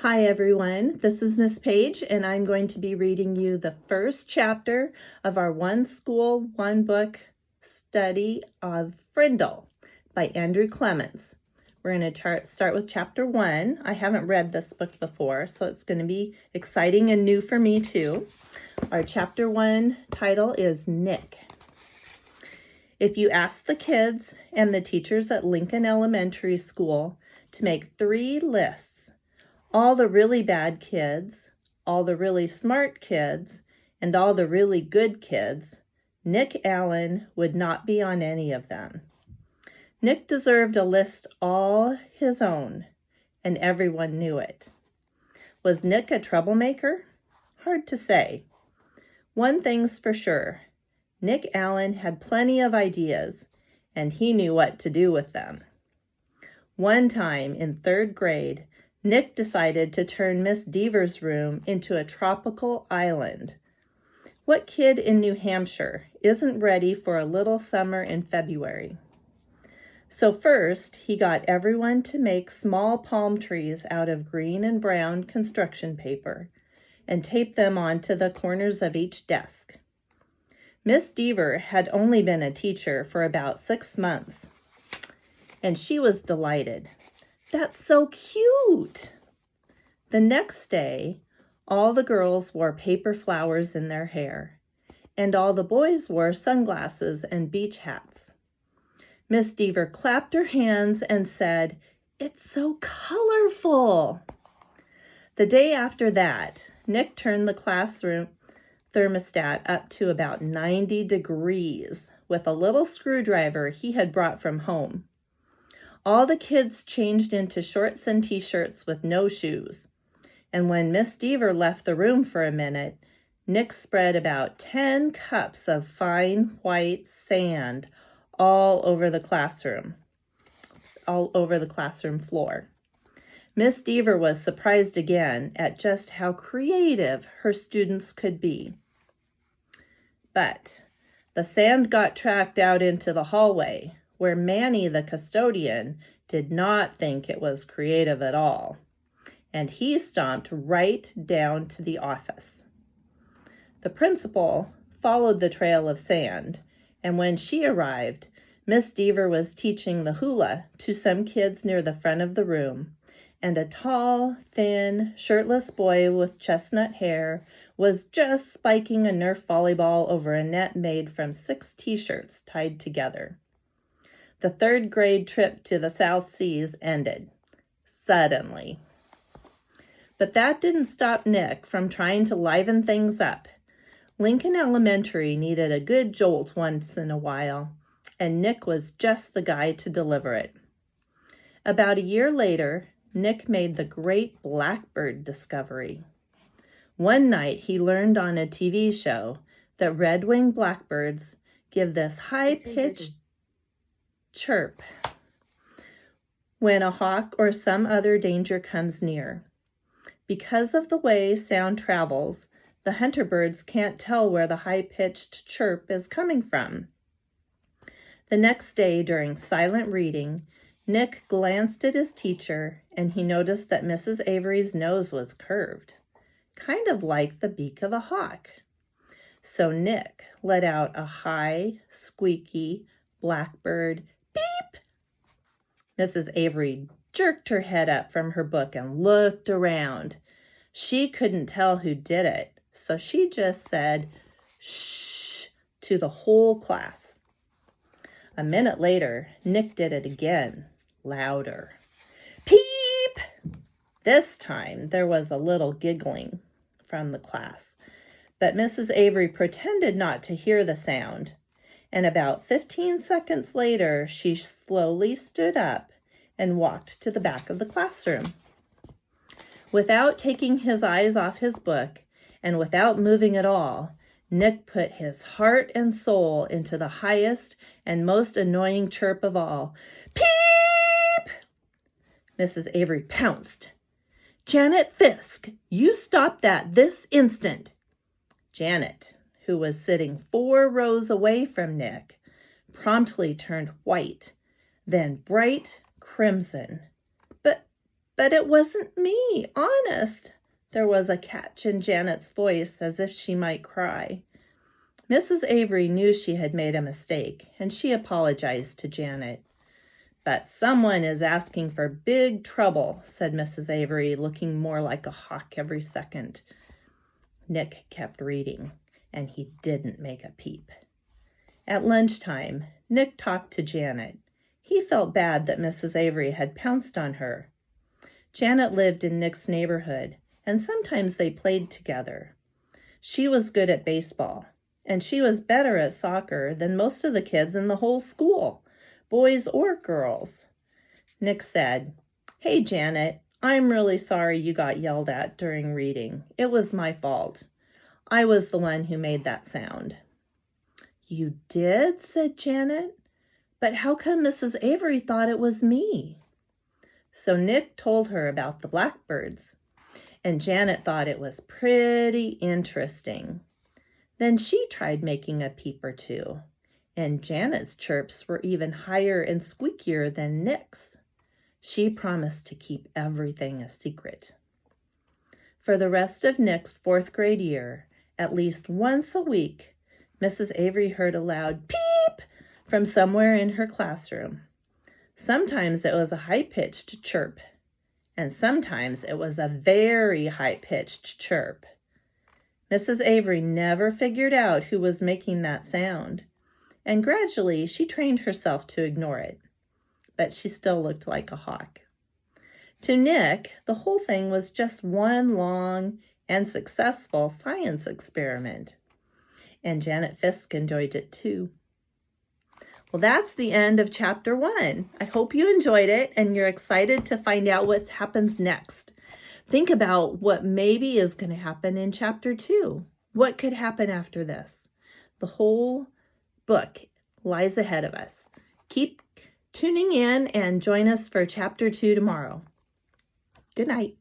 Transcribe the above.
Hi everyone, this is Miss Page and I'm going to be reading you the first chapter of our One School, One Book study of Frindle by Andrew Clements. We're going to start with chapter 1. I haven't read this book before, so it's going to be exciting and new for me too. Our chapter 1 title is Nick. If you ask the kids and the teachers at Lincoln Elementary School to make 3 lists, all the really bad kids, all the really smart kids, and all the really good kids, Nick Allen would not be on any of them. Nick deserved a list all his own, and everyone knew it. Was Nick a troublemaker? Hard to say. One thing's for sure, Nick Allen had plenty of ideas, and he knew what to do with them. One time in 3rd grade, Nick decided to turn Miss Deaver's room into a tropical island. What kid in New Hampshire isn't ready for a little summer in February? So first, he got everyone to make small palm trees out of green and brown construction paper and tape them onto the corners of each desk. Miss Deaver had only been a teacher for about 6 months, and she was delighted. That's so cute! The next day, all the girls wore paper flowers in their hair, and all the boys wore sunglasses and beach hats. Miss Deaver clapped her hands and said, "It's so colorful!" The day after that, Nick turned the classroom thermostat up to about 90 degrees with a little screwdriver he had brought from home. All the kids changed into shorts and t-shirts with no shoes. And when Miss Deaver left the room for a minute, Nick spread about 10 cups of fine white sand all over the classroom floor. Miss Deaver was surprised again at just how creative her students could be. But the sand got tracked out into the hallway, where Manny, the custodian, did not think it was creative at all, and he stomped right down to the office. The principal followed the trail of sand, and when she arrived, Miss Deaver was teaching the hula to some kids near the front of the room, and a tall, thin, shirtless boy with chestnut hair was just spiking a Nerf volleyball over a net made from 6 t-shirts tied together. The 3rd grade trip to the South Seas ended, suddenly. But that didn't stop Nick from trying to liven things up. Lincoln Elementary needed a good jolt once in a while, and Nick was just the guy to deliver it. About a year later, Nick made the great blackbird discovery. One night he learned on a TV show that red-winged blackbirds give this high-pitched chirp when a hawk or some other danger comes near. Because of the way sound travels, the hunter birds can't tell where the high-pitched chirp is coming from. The next day during silent reading, Nick glanced at his teacher and he noticed that Mrs. Avery's nose was curved, kind of like the beak of a hawk. So Nick let out a high, squeaky blackbird beep. Mrs. Avery jerked her head up from her book and looked around. She couldn't tell who did it, so she just said, "Shh," to the whole class. A minute later, Nick did it again, louder. Peep! This time, there was a little giggling from the class, but Mrs. Avery pretended not to hear the sound. And about 15 seconds later, she slowly stood up and walked to the back of the classroom. Without taking his eyes off his book, and without moving at all, Nick put his heart and soul into the highest and most annoying chirp of all. Peep! Mrs. Avery pounced. "Janet Fisk, you stop that this instant." Janet, who was sitting 4 rows away from Nick, promptly turned white, then bright crimson. But it wasn't me, honest. There was a catch in Janet's voice as if she might cry. Mrs. Avery knew she had made a mistake, and she apologized to Janet. But someone is asking for big trouble, said Mrs. Avery, looking more like a hawk every second. Nick kept reading, and he didn't make a peep. At lunchtime, Nick talked to Janet. He felt bad that Mrs. Avery had pounced on her. Janet lived in Nick's neighborhood, and sometimes they played together. She was good at baseball, and she was better at soccer than most of the kids in the whole school, boys or girls. Nick said, "Hey, Janet, I'm really sorry you got yelled at during reading. It was my fault. I was the one who made that sound." "You did?" said Janet. "But how come Mrs. Avery thought it was me?" So Nick told her about the blackbirds, and Janet thought it was pretty interesting. Then she tried making a peep or two, and Janet's chirps were even higher and squeakier than Nick's. She promised to keep everything a secret. For the rest of Nick's 4th grade year, at least once a week, Mrs. Avery heard a loud peep from somewhere in her classroom. Sometimes it was a high-pitched chirp, and sometimes it was a very high-pitched chirp. Mrs. Avery never figured out who was making that sound, and gradually she trained herself to ignore it, but she still looked like a hawk. To Nick, the whole thing was just one long and successful science experiment, and Janet Fisk enjoyed it too. Well, that's the end of chapter 1. I hope you enjoyed it and you're excited to find out what happens next. Think about what maybe is going to happen in chapter 2. What could happen after this? The whole book lies ahead of us. Keep tuning in and join us for chapter 2 tomorrow. Good night.